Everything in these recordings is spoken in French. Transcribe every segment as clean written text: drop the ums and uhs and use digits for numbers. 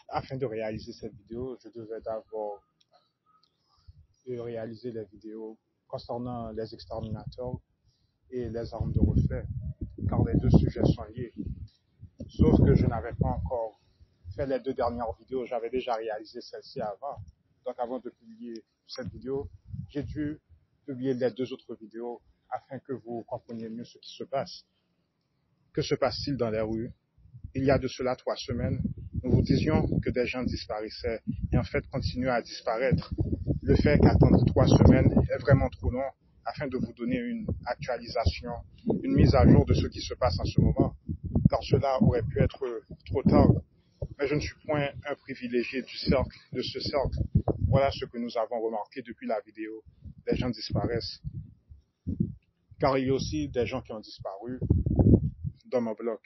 Afin de réaliser cette vidéo, je devais d'abord réaliser les vidéos concernant les exterminateurs et les armes de reflet, car les deux sujets sont liés. Sauf que je n'avais pas encore fait les deux dernières vidéos, j'avais déjà réalisé celle-ci avant. Donc avant de publier cette vidéo, j'ai dû publier les deux autres vidéos afin que vous compreniez mieux ce qui se passe. Que se passe-t-il dans les rues? Il y a de cela 3 semaines, nous vous disions que des gens disparaissaient et en fait continuent à disparaître. Le fait qu'attendre 3 semaines est vraiment trop long afin de vous donner une actualisation, une mise à jour de ce qui se passe en ce moment, car cela aurait pu être trop tard. Mais je ne suis point un privilégié de ce cercle. Voilà ce que nous avons remarqué depuis la vidéo. Les gens disparaissent. Car il y a aussi des gens qui ont disparu dans mon bloc.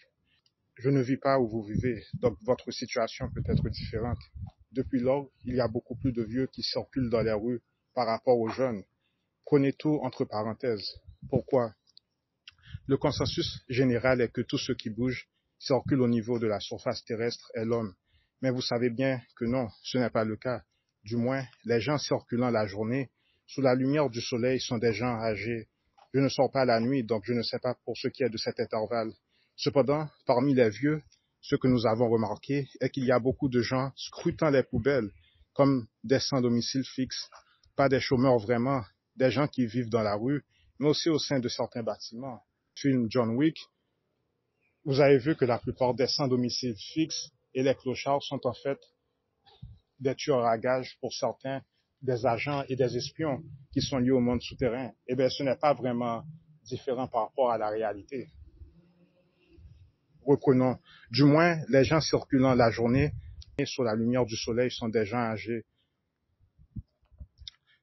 Je ne vis pas où vous vivez, donc votre situation peut être différente. Depuis lors, il y a beaucoup plus de vieux qui circulent dans les rues par rapport aux jeunes. Prenez tout entre parenthèses. Pourquoi? Le consensus général est que tout ce qui bouge circule au niveau de la surface terrestre est l'homme. Mais vous savez bien que non, ce n'est pas le cas. Du moins, les gens circulant la journée, sous la lumière du soleil, sont des gens âgés. Je ne sors pas la nuit, donc je ne sais pas pour ce qui est de cet intervalle. Cependant, parmi les vieux, ce que nous avons remarqué est qu'il y a beaucoup de gens scrutant les poubelles, comme des sans domicile fixe, pas des chômeurs vraiment, des gens qui vivent dans la rue, mais aussi au sein de certains bâtiments. Film John Wick, vous avez vu que la plupart des sans domicile fixe et les clochards sont en fait des tueurs à gages pour certains, des agents et des espions qui sont liés au monde souterrain. Eh bien, ce n'est pas vraiment différent par rapport à la réalité. Reprenons. Du moins, les gens circulant la journée et sous la lumière du soleil sont des gens âgés.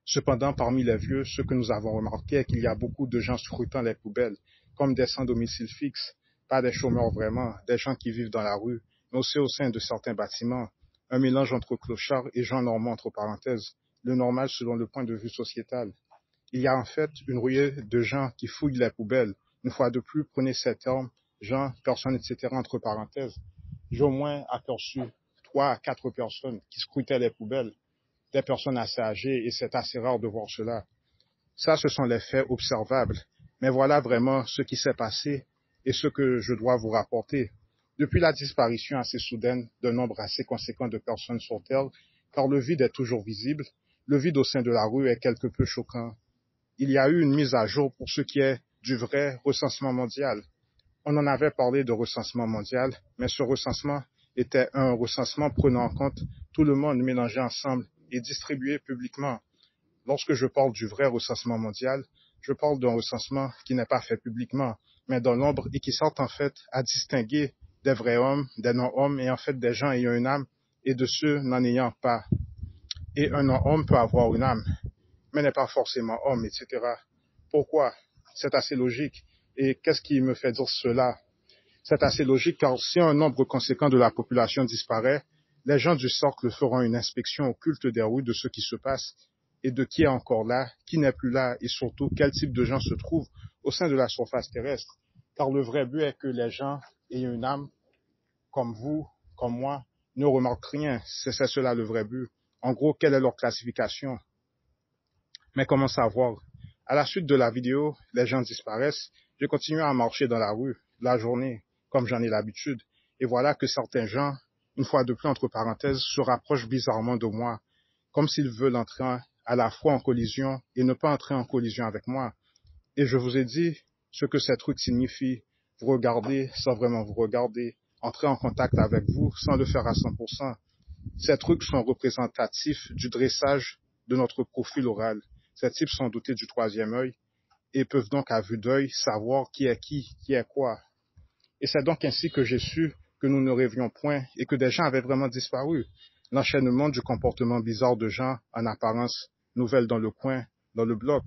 Cependant, parmi les vieux, ce que nous avons remarqué est qu'il y a beaucoup de gens scrutant les poubelles, comme des sans domicile fixe, pas des chômeurs vraiment, des gens qui vivent dans la rue, mais aussi au sein de certains bâtiments. Un mélange entre clochards et gens normaux entre parenthèses, le normal selon le point de vue sociétal. Il y a en fait une ruée de gens qui fouillent les poubelles. Une fois de plus, prenez ces termes, gens, personnes, etc. entre parenthèses. J'ai au moins aperçu 3 à 4 personnes qui scrutaient les poubelles, des personnes assez âgées, et c'est assez rare de voir cela. Ça, ce sont les faits observables. Mais voilà vraiment ce qui s'est passé et ce que je dois vous rapporter. Depuis la disparition assez soudaine d'un nombre assez conséquent de personnes sur Terre, car le vide est toujours visible, le vide au sein de la rue est quelque peu choquant. Il y a eu une mise à jour pour ce qui est du vrai recensement mondial. On en avait parlé de recensement mondial, mais ce recensement était un recensement prenant en compte tout le monde mélangé ensemble et distribué publiquement. Lorsque je parle du vrai recensement mondial, je parle d'un recensement qui n'est pas fait publiquement, mais dans l'ombre et qui sert en fait à distinguer des vrais hommes, des non-hommes et en fait des gens ayant une âme et de ceux n'en ayant pas. Et un non-homme peut avoir une âme, mais n'est pas forcément homme, etc. Pourquoi? C'est assez logique. Et qu'est-ce qui me fait dire cela? C'est assez logique car si un nombre conséquent de la population disparaît, les gens du cercle feront une inspection occulte des rues de ce qui se passe et de qui est encore là, qui n'est plus là et surtout quel type de gens se trouvent au sein de la surface terrestre. Car le vrai but est que les gens ayant une âme, comme vous, comme moi, ne remarquent rien. C'est cela le vrai but. En gros, quelle est leur classification? Mais comment savoir? À la suite de la vidéo, les gens disparaissent. Je continue à marcher dans la rue, la journée, comme j'en ai l'habitude. Et voilà que certains gens, une fois de plus entre parenthèses, se rapprochent bizarrement de moi, comme s'ils veulent entrer à la fois en collision et ne pas entrer en collision avec moi. Et je vous ai dit ce que ces trucs signifient. Vous regardez sans vraiment vous regarder, entrer en contact avec vous sans le faire à 100%. Ces trucs sont représentatifs du dressage de notre profil oral. Ces types sont dotés du troisième œil et peuvent donc à vue d'œil savoir qui est quoi. Et c'est donc ainsi que j'ai su que nous ne rêvions point et que des gens avaient vraiment disparu. L'enchaînement du comportement bizarre de gens en apparence nouvelle dans le coin, dans le bloc.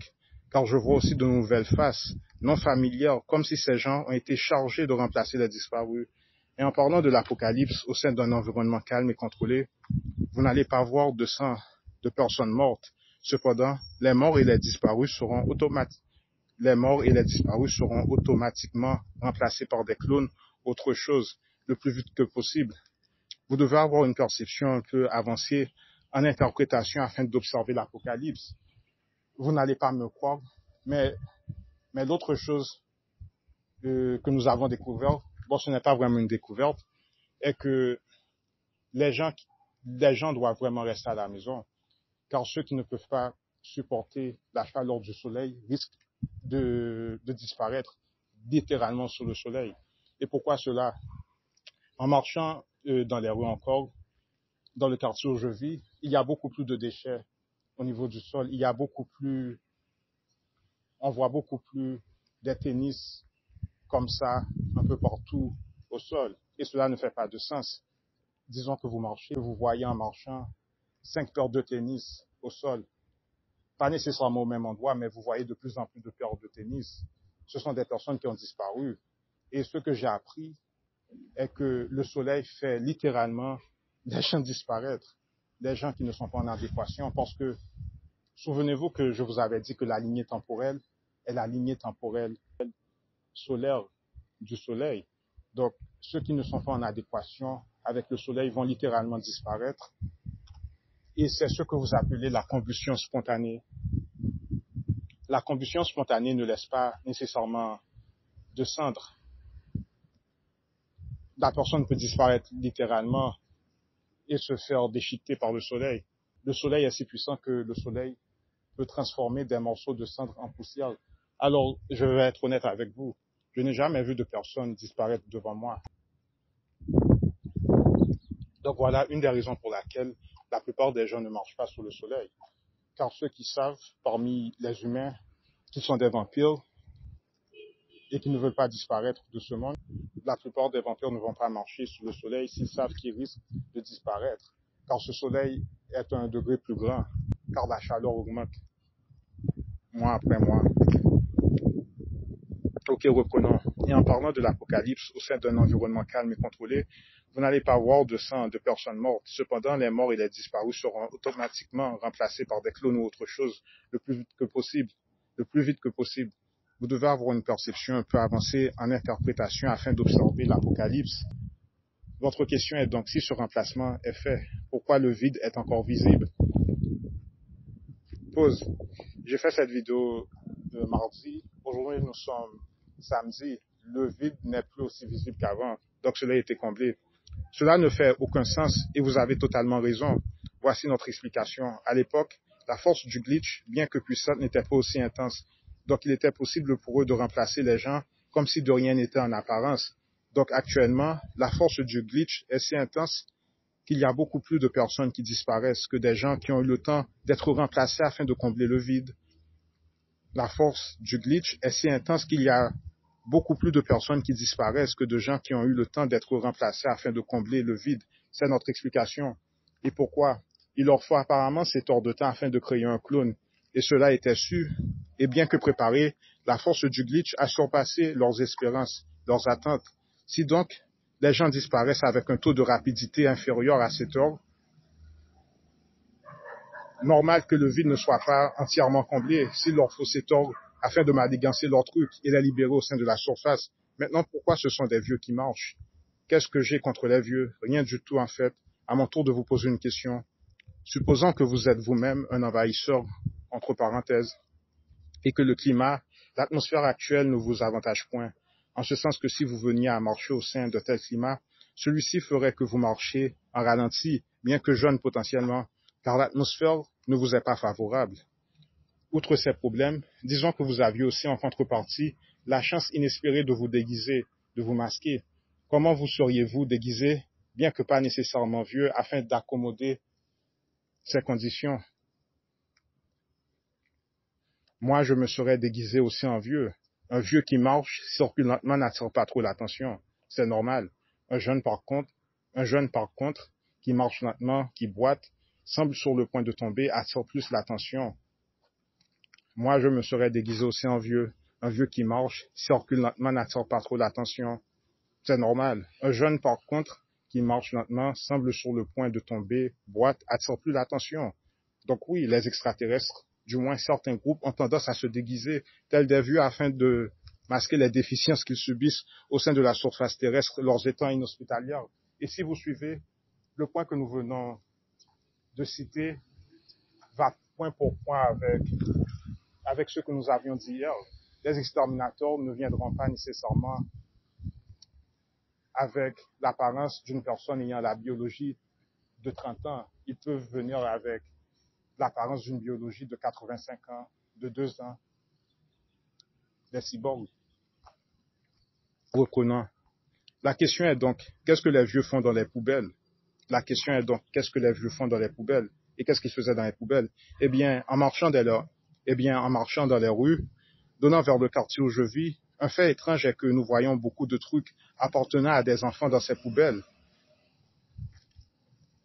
Car je vois aussi de nouvelles faces, non familières, comme si ces gens ont été chargés de remplacer les disparus. Et en parlant de l'apocalypse au sein d'un environnement calme et contrôlé, vous n'allez pas voir de sang, de personnes mortes. Cependant, les morts et les disparus seront automatiquement remplacés par des clones, autre chose, le plus vite que possible. Vous devez avoir une perception un peu avancée en interprétation afin d'observer l'Apocalypse. Vous n'allez pas me croire, mais, mais l'autre chose que nous avons découvert, bon, ce n'est pas vraiment une découverte, est que les gens, les gens doivent vraiment rester à la maison, car ceux qui ne peuvent pas supporter la chaleur du soleil risquent de disparaître littéralement sous le soleil. Et pourquoi cela? En marchant dans les rues encore, dans le quartier où je vis, il y a beaucoup plus de déchets au niveau du sol. Il y a beaucoup plus, on voit beaucoup plus des tennis comme ça un peu partout au sol. Et cela ne fait pas de sens. Disons que vous marchez, vous voyez en marchant 5 paires de tennis au sol. Pas nécessairement au même endroit, mais vous voyez de plus en plus de paires de tennis. Ce sont des personnes qui ont disparu. Et ce que j'ai appris est que le soleil fait littéralement des gens disparaître, des gens qui ne sont pas en adéquation, parce que souvenez-vous que je vous avais dit que la lignée temporelle est la lignée temporelle solaire du soleil. Donc, ceux qui ne sont pas en adéquation avec le soleil vont littéralement disparaître. Et c'est ce que vous appelez la combustion spontanée. La combustion spontanée ne laisse pas nécessairement de cendres. La personne peut disparaître littéralement et se faire déchiqueter par le soleil. Le soleil est si puissant que le soleil peut transformer des morceaux de cendre en poussière. Alors, je vais être honnête avec vous. Je n'ai jamais vu de personne disparaître devant moi. Donc voilà une des raisons pour laquelle la plupart des gens ne marchent pas sous le soleil. Car ceux qui savent, parmi les humains, qu'ils sont des vampires et qui ne veulent pas disparaître de ce monde, la plupart des vampires ne vont pas marcher sous le soleil s'ils savent qu'ils risquent de disparaître. Car ce soleil est à un degré plus grand, car la chaleur augmente mois après mois. Ok, reprenons. Et en parlant de l'apocalypse au sein d'un environnement calme et contrôlé, vous n'allez pas voir de sang de personnes mortes. Cependant, les morts et les disparus seront automatiquement remplacés par des clones ou autre chose le plus vite que possible. Le plus vite que possible. Vous devez avoir une perception un peu avancée en interprétation afin d'observer l'apocalypse. Votre question est donc si ce remplacement est fait, pourquoi le vide est encore visible? Pause. J'ai fait cette vidéo mardi. Aujourd'hui, nous sommes samedi. Le vide n'est plus aussi visible qu'avant. Donc, cela a été comblé. Cela ne fait aucun sens et vous avez totalement raison. Voici notre explication. À l'époque, la force du glitch, bien que puissante, n'était pas aussi intense. Donc, il était possible pour eux de remplacer les gens comme si de rien n'était en apparence. Donc, actuellement, la force du glitch est si intense qu'il y a beaucoup plus de personnes qui disparaissent que des gens qui ont eu le temps d'être remplacés afin de combler le vide. La force du glitch est si intense qu'il y a beaucoup plus de personnes qui disparaissent que de gens qui ont eu le temps d'être remplacés afin de combler le vide. C'est notre explication. Et pourquoi? Il leur faut apparemment cet heures de temps afin de créer un clone. Et cela était su. Et bien que préparé, la force du glitch a surpassé leurs espérances, leurs attentes. Si donc les gens disparaissent avec un taux de rapidité inférieur à 7 heures, normal que le vide ne soit pas entièrement comblé s'il leur faut 7 heures afin de manigancer leur truc et les libérer au sein de la surface. Maintenant, pourquoi ce sont des vieux qui marchent? Qu'est-ce que j'ai contre les vieux? Rien du tout en fait. À mon tour de vous poser une question. Supposons que vous êtes vous-même un envahisseur, entre parenthèses, et que le climat, l'atmosphère actuelle ne vous avantage point. En ce sens que si vous veniez à marcher au sein de tel climat, celui-ci ferait que vous marchiez en ralenti, bien que jeune potentiellement, car l'atmosphère ne vous est pas favorable. Outre ces problèmes, disons que vous aviez aussi en contrepartie la chance inespérée de vous déguiser, de vous masquer. Comment vous seriez-vous déguisé, bien que pas nécessairement vieux, afin d'accommoder ces conditions? Moi, je me serais déguisé aussi en vieux. Un vieux qui marche circule lentement n'attire pas trop l'attention. C'est normal. Un jeune par contre, qui marche lentement, qui boite, semble sur le point de tomber, attire plus l'attention. Moi, je me serais déguisé aussi en vieux. Un vieux qui marche, circule lentement, n'attire pas trop l'attention. C'est normal. Un jeune, par contre, qui marche lentement, semble sur le point de tomber, boite, attire plus l'attention. Donc oui, les extraterrestres, du moins certains groupes, ont tendance à se déguiser tels des vieux afin de masquer les déficiences qu'ils subissent au sein de la surface terrestre, leurs états inhospitaliers. Et si vous suivez le point que nous venons de citer va point pour point avec ce que nous avions dit hier. Les exterminateurs ne viendront pas nécessairement avec l'apparence d'une personne ayant la biologie de 30 ans. Ils peuvent venir avec l'apparence d'une biologie de 85 ans, de 2 ans, des cyborgs. Reprenons. La question est donc, qu'est-ce que les vieux font dans les poubelles? La question est donc, qu'est-ce que les vieux font dans les poubelles? Et qu'est-ce qu'ils faisaient dans les poubelles? Eh bien, en marchant dans les rues, donnant vers le quartier où je vis, un fait étrange est que nous voyons beaucoup de trucs appartenant à des enfants dans ces poubelles.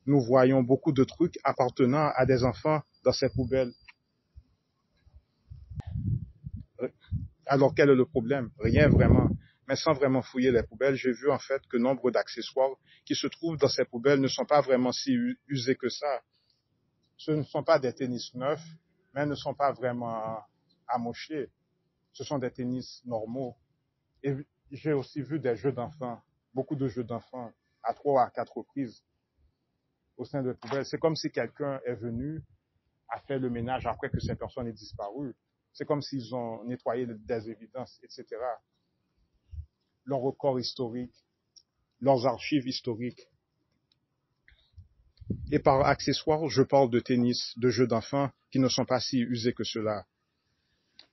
Nous voyons beaucoup de trucs appartenant à des enfants dans ces poubelles. Alors, quel est le problème? Rien vraiment. Mais sans vraiment fouiller les poubelles, j'ai vu en fait que nombre d'accessoires qui se trouvent dans ces poubelles ne sont pas vraiment si usés que ça. Ce ne sont pas des tennis neufs, mais ne sont pas vraiment amochés. Ce sont des tennis normaux. Et j'ai aussi vu des jeux d'enfants, beaucoup de jeux d'enfants, à 3 ou à 4 reprises au sein de poubelles. C'est comme si quelqu'un est venu, a fait le ménage après que cette personne ait disparu. C'est comme s'ils ont nettoyé des évidences, etc. Leurs records historiques, leurs archives historiques. Et par accessoires, je parle de tennis, de jeux d'enfants qui ne sont pas si usés que cela.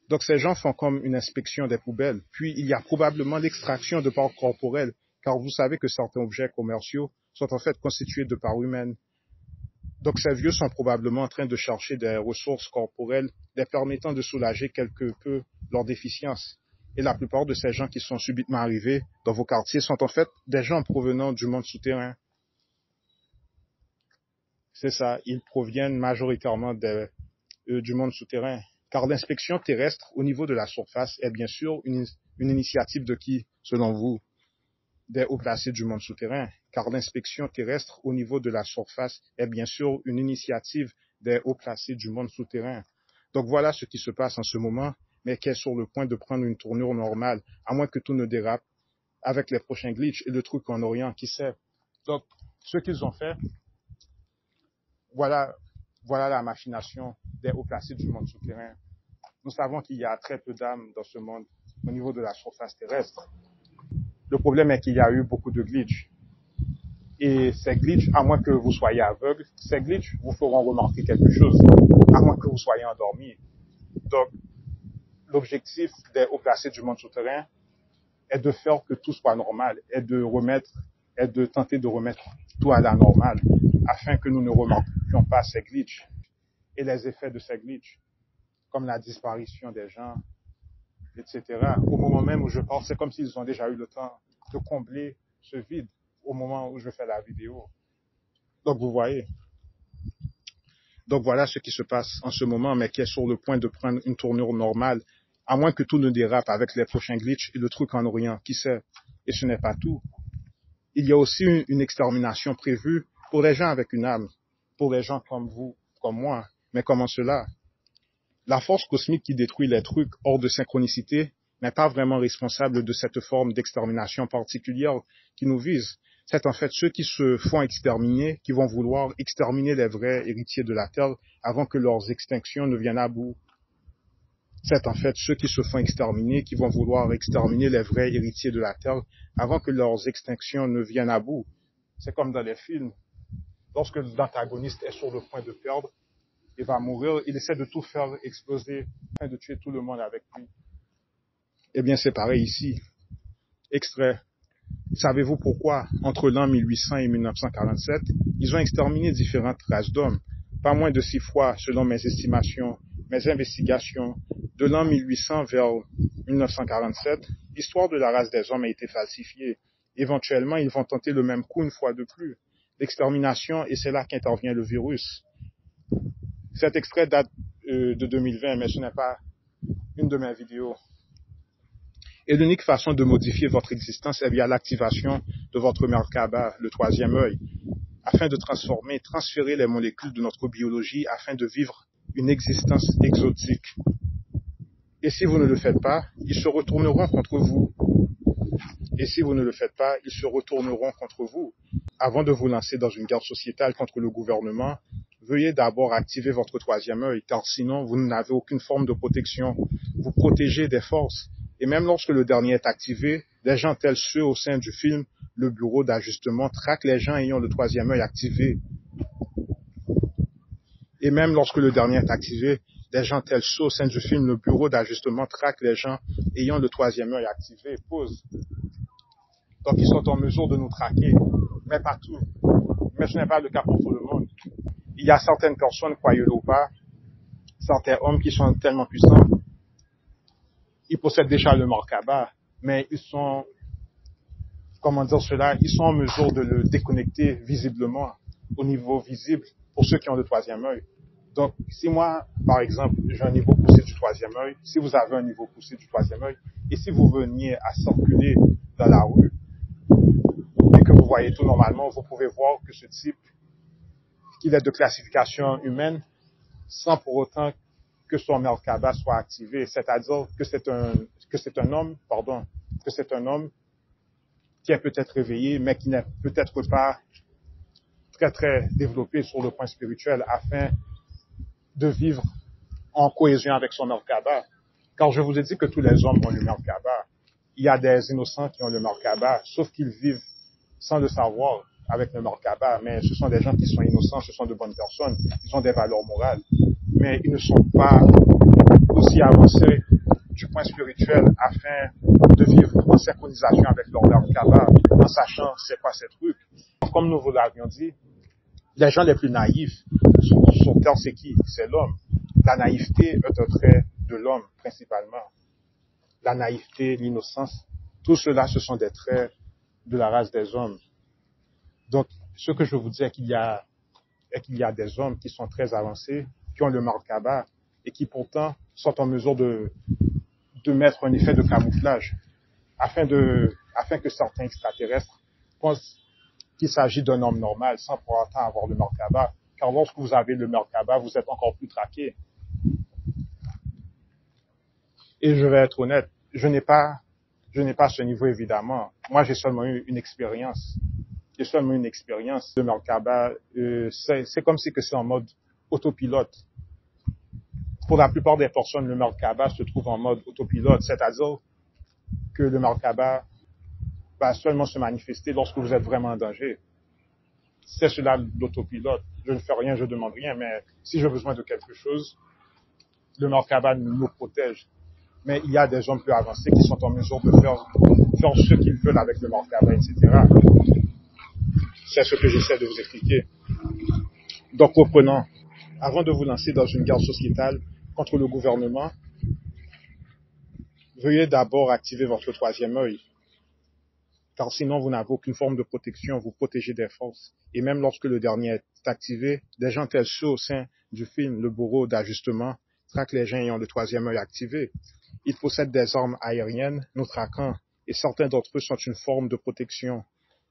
Donc ces gens font comme une inspection des poubelles. Puis il y a probablement l'extraction de parts corporelles, car vous savez que certains objets commerciaux sont en fait constitués de parts humaines. Donc ces vieux sont probablement en train de chercher des ressources corporelles les permettant de soulager quelque peu leurs déficiences. Et la plupart de ces gens qui sont subitement arrivés dans vos quartiers sont en fait des gens provenant du monde souterrain. C'est ça, ils proviennent majoritairement du monde souterrain. Car l'inspection terrestre au niveau de la surface est bien sûr une initiative de qui, selon vous? Des hauts placés du monde souterrain. Car l'inspection terrestre au niveau de la surface est bien sûr une initiative des hauts placés du monde souterrain. Donc voilà ce qui se passe en ce moment, mais qui est sur le point de prendre une tournure normale, à moins que tout ne dérape avec les prochains glitches et le truc en Orient, qui sait. Donc, ce qu'ils ont fait, voilà la machination des hauts placés du monde souterrain. Nous savons qu'il y a très peu d'âmes dans ce monde au niveau de la surface terrestre. Le problème est qu'il y a eu beaucoup de glitches. Et ces glitches, à moins que vous soyez aveugle, ces glitches vous feront remarquer quelque chose, à moins que vous soyez endormi. Donc, l'objectif des hauts placés du monde souterrain est de faire que tout soit normal, est de tenter de remettre tout à la normale, afin que nous ne remarquions pas ces glitches et les effets de ces glitches, comme la disparition des gens, etc. Au moment même où je parle, c'est comme s'ils ont déjà eu le temps de combler ce vide au moment où je fais la vidéo. Donc vous voyez. Donc voilà ce qui se passe en ce moment, mais qui est sur le point de prendre une tournure normale, à moins que tout ne dérape avec les prochains glitches et le truc en Orient, qui sait. Et ce n'est pas tout. Il y a aussi une extermination prévue pour les gens avec une âme, pour les gens comme vous, comme moi. Mais comment cela? La force cosmique qui détruit les trucs hors de synchronicité n'est pas vraiment responsable de cette forme d'extermination particulière qui nous vise. C'est en fait ceux qui se font exterminer qui vont vouloir exterminer les vrais héritiers de la Terre avant que leurs extinctions ne viennent à bout. C'est en fait ceux qui se font exterminer qui vont vouloir exterminer les vrais héritiers de la Terre avant que leurs extinctions ne viennent à bout. C'est comme dans les films. Lorsque l'antagoniste est sur le point de perdre, il va mourir, il essaie de tout faire exploser afin de tuer tout le monde avec lui. Eh bien, c'est pareil ici. Extrait. Savez-vous pourquoi, entre l'an 1800 et 1947, ils ont exterminé différentes races d'hommes? Pas moins de 6 fois, selon mes estimations, mes investigations. De l'an 1800 vers 1947, l'histoire de la race des hommes a été falsifiée. Éventuellement, ils vont tenter le même coup une fois de plus. L'extermination, et c'est là qu'intervient le virus. Cet extrait date de 2020, mais ce n'est pas une de mes vidéos. Et l'unique façon de modifier votre existence est via l'activation de votre Merkaba, le troisième œil, afin de transférer les molécules de notre biologie afin de vivre une existence exotique. Et si vous ne le faites pas, ils se retourneront contre vous. Et si vous ne le faites pas, ils se retourneront contre vous. Avant de vous lancer dans une guerre sociétale contre le gouvernement, veuillez d'abord activer votre troisième œil, car sinon vous n'avez aucune forme de protection. Vous protégez des forces. Et même lorsque le dernier est activé, des gens tels ceux au sein du film Le Bureau d'ajustement traquent les gens ayant le troisième œil activé. Et même lorsque le dernier est activé, des gens tels ceux au sein du film Le Bureau d'ajustement traquent les gens ayant le troisième œil activé. Pause. Donc ils sont en mesure de nous traquer, mais pas tout. Mais ce n'est pas le cas pour tout le monde. Il y a certaines personnes, croyez-le ou pas, certains hommes qui sont tellement puissants, ils possèdent déjà le Merkaba, mais ils sont, comment dire cela, ils sont en mesure de le déconnecter visiblement, au niveau visible, pour ceux qui ont le troisième œil. Donc, si moi, par exemple, j'ai un niveau poussé du troisième œil, si vous avez un niveau poussé du troisième œil, et si vous veniez à circuler dans la rue, et que vous voyez tout normalement, vous pouvez voir que ce type, qu'il est de classification humaine, sans pour autant que son Merkaba soit activé, c'est-à-dire que c'est un homme qui est peut-être réveillé, mais qui n'est peut-être pas très très développé sur le point spirituel afin de vivre en cohésion avec son Merkaba. Car je vous ai dit que tous les hommes ont le Merkaba. Il y a des innocents qui ont le Merkaba, sauf qu'ils vivent sans le savoir avec le Merkaba, mais ce sont des gens qui sont innocents, ce sont de bonnes personnes, ils ont des valeurs morales, mais ils ne sont pas aussi avancés du point spirituel afin de vivre en synchronisation avec leur Merkaba, en sachant c'est quoi ces trucs. Comme nous vous l'avions dit, les gens les plus naïfs sur Terre, c'est qui? C'est l'homme. La naïveté est un trait de l'homme, principalement. La naïveté, l'innocence, tout cela, ce sont des traits de la race des hommes. Donc, ce que je vous dis est qu'il y a des hommes qui sont très avancés, qui ont le Merkaba, et qui pourtant sont en mesure de mettre un effet de camouflage, afin que certains extraterrestres pensent qu'il s'agit d'un homme normal, sans pour autant avoir le Merkaba. Car lorsque vous avez le Merkaba, vous êtes encore plus traqué. Et je vais être honnête, je n'ai pas ce niveau évidemment. Moi, j'ai seulement eu une expérience. Le Merkaba, c'est comme si que c'est en mode autopilote. Pour la plupart des personnes, le Merkaba se trouve en mode autopilote, c'est-à-dire que le Merkaba va seulement se manifester lorsque vous êtes vraiment en danger. C'est cela l'autopilote. Je ne fais rien, je ne demande rien, mais si j'ai besoin de quelque chose, le Merkaba nous protège. Mais il y a des hommes plus avancés qui sont en mesure de faire ce qu'ils veulent avec le Merkaba, etc. C'est ce que j'essaie de vous expliquer. Donc reprenons. Avant de vous lancer dans une guerre sociétale contre le gouvernement, veuillez d'abord activer votre troisième œil. Car sinon vous n'avez aucune forme de protection, vous protégez des forces. Et même lorsque le dernier est activé, des gens tels ceux au sein du film Le Bureau d'ajustement traquent les gens ayant le troisième œil activé. Ils possèdent des armes aériennes nous traquant, et certains d'entre eux sont une forme de protection,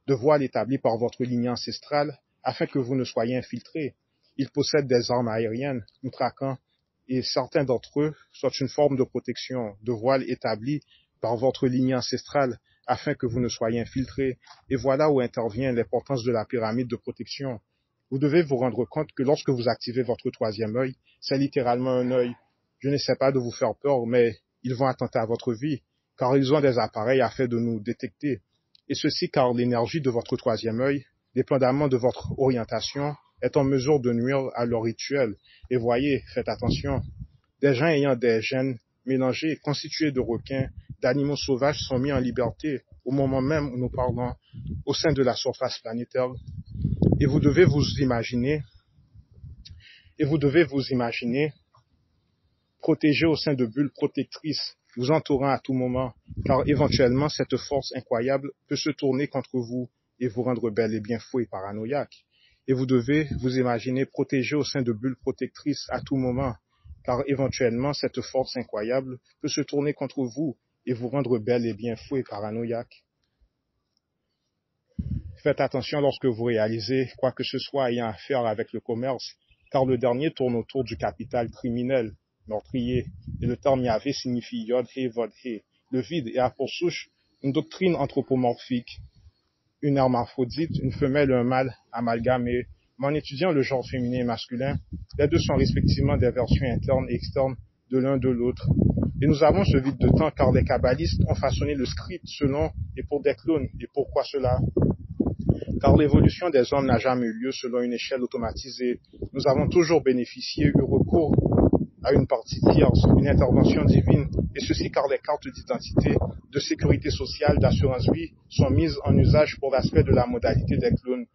de voile établie par votre lignée ancestrale afin que vous ne soyez infiltrés. Ils possèdent des armes aériennes nous traquant, et certains d'entre eux sont une forme de protection, de voile établie par votre lignée ancestrale afin que vous ne soyez infiltrés. Et voilà où intervient l'importance de la pyramide de protection. Vous devez vous rendre compte que lorsque vous activez votre troisième œil, c'est littéralement un œil. Je n'essaie pas de vous faire peur, mais ils vont attenter à votre vie, car ils ont des appareils afin de nous détecter. Et ceci car l'énergie de votre troisième œil, dépendamment de votre orientation, est en mesure de nuire à leur rituel. Et voyez, faites attention, des gens ayant des gènes mélangés, constitués de requins, d'animaux sauvages sont mis en liberté au moment même où nous parlons au sein de la surface planétaire. Et vous devez vous imaginer protégé au sein de bulles protectrices, vous entourant à tout moment, car éventuellement cette force incroyable peut se tourner contre vous et vous rendre bel et bien fou et paranoïaque. Et vous devez vous imaginer protégé au sein de bulles protectrices à tout moment, car éventuellement cette force incroyable peut se tourner contre vous et vous rendre bel et bien fou et paranoïaque. Faites attention lorsque vous réalisez quoi que ce soit ayant à faire avec le commerce, car le dernier tourne autour du capital criminel, meurtrier, et le terme Yahvé signifie Yod He Vod He, le vide, et a pour souche une doctrine anthropomorphique, une hermaphrodite, une femelle et un mâle amalgamés. Mais en étudiant le genre féminin et masculin, les deux sont respectivement des versions internes et externes de l'un de l'autre. Et nous avons ce vide de temps car les kabbalistes ont façonné le script selon et pour des clones. Et pourquoi cela? Car l'évolution des hommes n'a jamais eu lieu selon une échelle automatisée. Nous avons toujours bénéficié, eu recours à une partie tierce, une intervention divine, et ceci car les cartes d'identité, de sécurité sociale, d'assurance vie sont mises en usage pour l'aspect de la modalité des clones.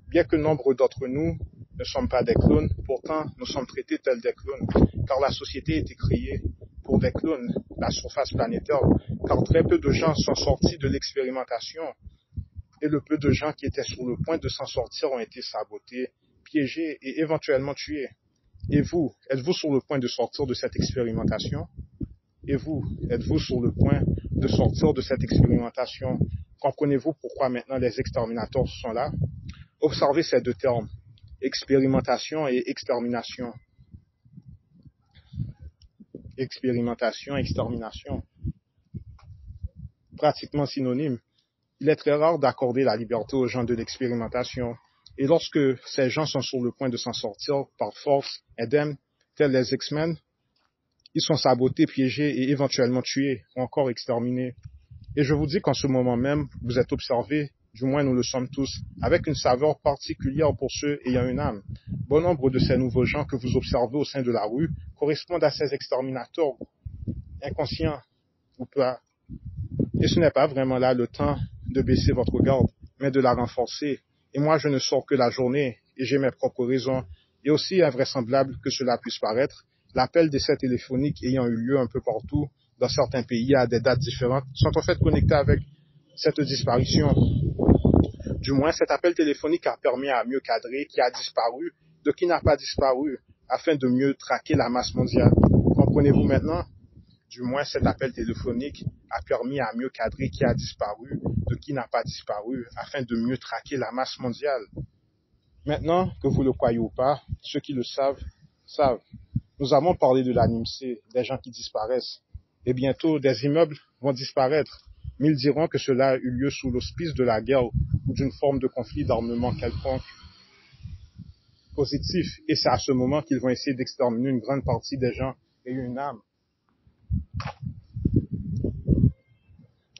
Bien que nombre d'entre nous ne sommes pas des clones, pourtant nous sommes traités tels des clones, car la société a été créée pour des clones, la surface planétaire, car très peu de gens sont sortis de l'expérimentation, et le peu de gens qui étaient sur le point de s'en sortir ont été sabotés, piégés et éventuellement tués. Et vous, êtes-vous sur le point de sortir de cette expérimentation? Et vous, êtes-vous sur le point de sortir de cette expérimentation? Comprenez-vous pourquoi maintenant les exterminateurs sont là? Observez ces deux termes, expérimentation et extermination. Expérimentation, extermination. Pratiquement synonymes. Il est très rare d'accorder la liberté aux gens de l'expérimentation. Et lorsque ces gens sont sur le point de s'en sortir par force, indemnes, tels les X-Men, ils sont sabotés, piégés et éventuellement tués ou encore exterminés. Et je vous dis qu'en ce moment même, vous êtes observés, du moins nous le sommes tous, avec une saveur particulière pour ceux ayant une âme. Bon nombre de ces nouveaux gens que vous observez au sein de la rue correspondent à ces exterminateurs, inconscients ou pas. Et ce n'est pas vraiment là le temps de baisser votre garde, mais de la renforcer. Et moi, je ne sors que la journée, et j'ai mes propres raisons. Et aussi invraisemblable que cela puisse paraître, l'appel d'essai téléphonique ayant eu lieu un peu partout, dans certains pays à des dates différentes, sont en fait connectés avec cette disparition. Du moins, cet appel téléphonique a permis à mieux cadrer qui a disparu de qui n'a pas disparu, afin de mieux traquer la masse mondiale. Comprenez-vous maintenant? Du moins, cet appel téléphonique a permis à mieux cadrer qui a disparu de qui n'a pas disparu, afin de mieux traquer la masse mondiale. Maintenant, que vous le croyez ou pas, ceux qui le savent, savent. Nous avons parlé de l'ANIMC, des gens qui disparaissent. Et bientôt, des immeubles vont disparaître. Mais ils diront que cela a eu lieu sous l'auspice de la guerre ou d'une forme de conflit d'armement quelconque positif. Et c'est à ce moment qu'ils vont essayer d'exterminer une grande partie des gens ayant une âme.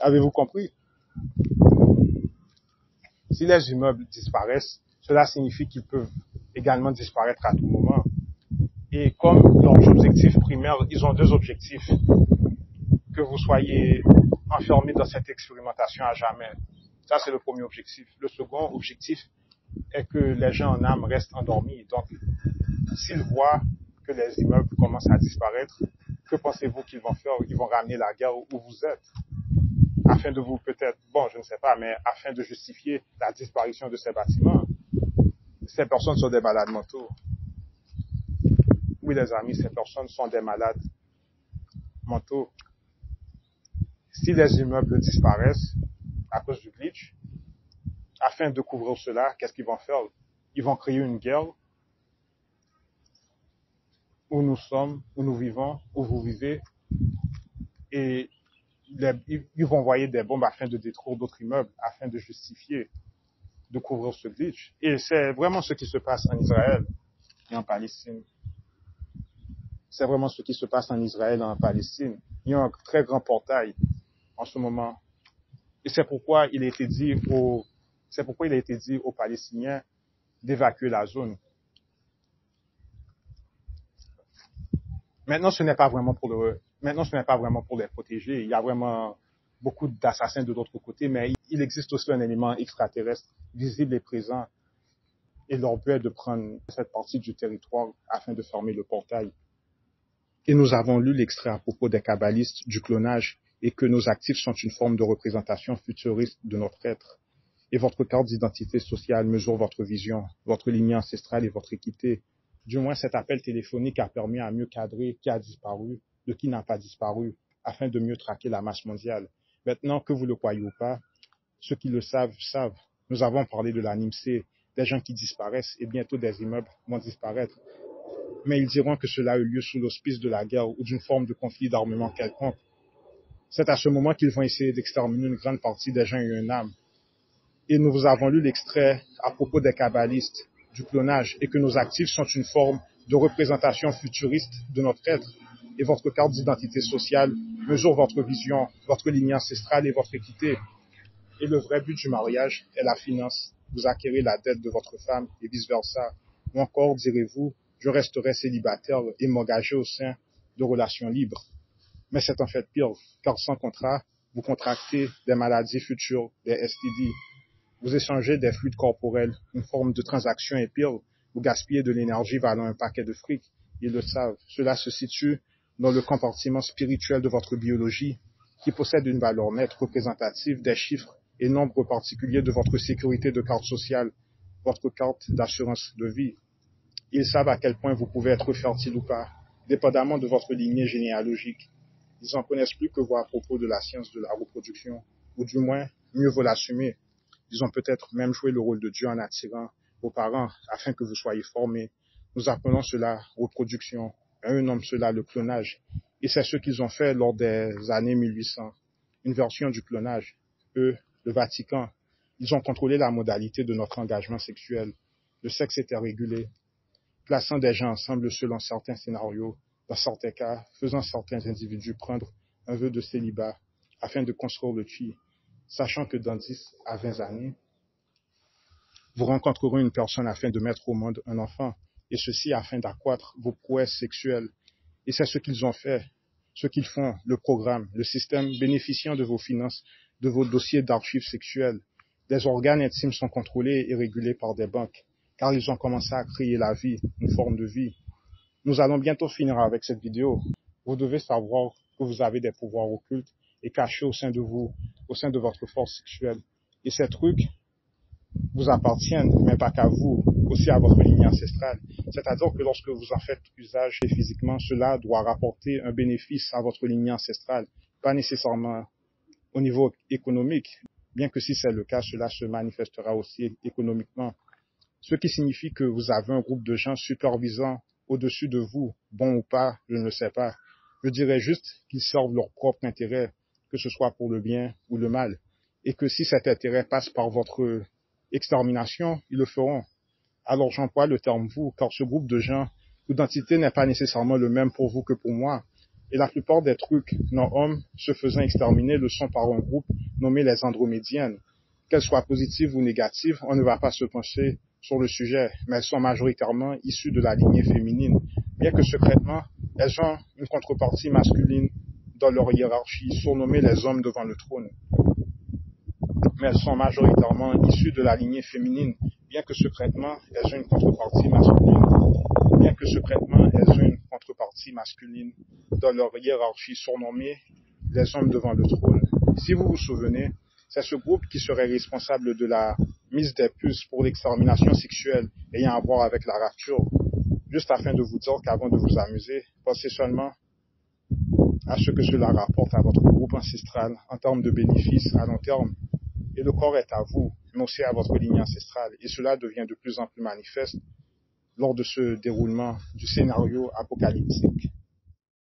Avez-vous compris? Si les immeubles disparaissent, cela signifie qu'ils peuvent également disparaître à tout moment. Et comme leur objectif primaire, ils ont deux objectifs. Que vous soyez enfermés dans cette expérimentation à jamais. Ça, c'est le premier objectif. Le second objectif est que les gens en âme restent endormis. Donc, s'ils voient que les immeubles commencent à disparaître, que pensez-vous qu'ils vont faire? Ils vont ramener la guerre où vous êtes. Afin de vous peut-être, bon, je ne sais pas, mais afin de justifier la disparition de ces bâtiments. Ces personnes sont des malades mentaux. Oui, les amis, ces personnes sont des malades mentaux. Si les immeubles disparaissent à cause du glitch, afin de couvrir cela, qu'est-ce qu'ils vont faire? Ils vont créer une guerre où nous sommes, où nous vivons, où vous vivez, et ils vont envoyer des bombes afin de détruire d'autres immeubles, afin de justifier, de couvrir ce glitch. Et c'est vraiment ce qui se passe en Israël et en Palestine. C'est vraiment ce qui se passe en Israël et en Palestine. Il y a un très grand portail en ce moment. Et c'est pourquoi il a été dit aux Palestiniens d'évacuer la zone. Maintenant, ce n'est pas vraiment pour les protéger. Il y a vraiment beaucoup d'assassins de l'autre côté, mais il existe aussi un élément extraterrestre visible et présent. Et leur but est de prendre cette partie du territoire afin de fermer le portail. Et nous avons lu l'extrait à propos des kabbalistes, du clonage, et que nos actifs sont une forme de représentation futuriste de notre être. Et votre carte d'identité sociale mesure votre vision, votre lignée ancestrale et votre équité. Du moins, cet appel téléphonique a permis à mieux cadrer qui a disparu, de qui n'a pas disparu, afin de mieux traquer la masse mondiale. Maintenant, que vous le croyez ou pas, ceux qui le savent, savent. Nous avons parlé de l'ANIMC, des gens qui disparaissent, et bientôt des immeubles vont disparaître. Mais ils diront que cela a eu lieu sous l'auspice de la guerre ou d'une forme de conflit d'armement quelconque. C'est à ce moment qu'ils vont essayer d'exterminer une grande partie des gens ayant une âme. Et nous vous avons lu l'extrait à propos des kabbalistes, du clonage, et que nos actifs sont une forme de représentation futuriste de notre être. Et votre carte d'identité sociale mesure votre vision, votre lignée ancestrale et votre équité. Et le vrai but du mariage est la finance. Vous acquérez la dette de votre femme et vice-versa. Ou encore, direz-vous, je resterai célibataire et m'engager au sein de relations libres. Mais c'est en fait pire, car sans contrat, vous contractez des maladies futures, des STD. Vous échangez des fluides corporels, une forme de transaction et pire, vous gaspillez de l'énergie valant un paquet de fric. Ils le savent. Cela se situe dans le compartiment spirituel de votre biologie, qui possède une valeur nette représentative des chiffres et nombre particulier de votre sécurité de carte sociale, votre carte d'assurance de vie. Ils savent à quel point vous pouvez être fertile ou pas, dépendamment de votre lignée généalogique. Ils en connaissent plus que vous à propos de la science de la reproduction, ou du moins, mieux vaut l'assumer. Ils ont peut-être même joué le rôle de Dieu en attirant vos parents afin que vous soyez formés. Nous appelons cela reproduction, et eux nomment cela le clonage. Et c'est ce qu'ils ont fait lors des années 1800. Une version du clonage. Eux, le Vatican, ils ont contrôlé la modalité de notre engagement sexuel. Le sexe était régulé, plaçant des gens ensemble selon certains scénarios, dans certains cas, faisant certains individus prendre un vœu de célibat afin de construire le tri, sachant que dans 10 à 20 années, vous rencontrerez une personne afin de mettre au monde un enfant, et ceci afin d'accroître vos prouesses sexuelles. Et c'est ce qu'ils ont fait, ce qu'ils font, le programme, le système bénéficiant de vos finances, de vos dossiers d'archives sexuelles. Des organes intimes sont contrôlés et régulés par des banques, car ils ont commencé à créer la vie, une forme de vie. Nous allons bientôt finir avec cette vidéo. Vous devez savoir que vous avez des pouvoirs occultes et cachés au sein de vous, au sein de votre force sexuelle. Et ces trucs vous appartiennent, mais pas qu'à vous, aussi à votre lignée ancestrale. C'est-à-dire que lorsque vous en faites usage physiquement, cela doit rapporter un bénéfice à votre lignée ancestrale, pas nécessairement au niveau économique, bien que si c'est le cas, cela se manifestera aussi économiquement. Ce qui signifie que vous avez un groupe de gens supervisant au-dessus de vous, bon ou pas, je ne sais pas. Je dirais juste qu'ils servent leur propre intérêt, que ce soit pour le bien ou le mal, et que si cet intérêt passe par votre extermination, ils le feront. Alors j'emploie le terme vous, car ce groupe de gens, l'identité n'est pas nécessairement le même pour vous que pour moi, et la plupart des trucs, nos hommes, se faisant exterminer, le sont par un groupe nommé les Andromédiennes. Qu'elles soient positives ou négatives, on ne va pas se pencher sur le sujet, mais elles sont majoritairement issues de la lignée féminine, bien que secrètement, elles ont une contrepartie masculine dans leur hiérarchie, surnommée les hommes devant le trône. Mais elles sont majoritairement issues de la lignée féminine, bien que secrètement, elles ont une contrepartie masculine. Bien que secrètement, elles ont une contrepartie masculine dans leur hiérarchie surnommée les hommes devant le trône. Si vous vous souvenez, c'est ce groupe qui serait responsable de la mise des puces pour l'extermination sexuelle ayant à voir avec la rapture. Juste afin de vous dire qu'avant de vous amuser, pensez seulement à ce que cela rapporte à votre groupe ancestral en termes de bénéfices à long terme. Et le corps est à vous, mais aussi à votre lignée ancestrale. Et cela devient de plus en plus manifeste lors de ce déroulement du scénario apocalyptique.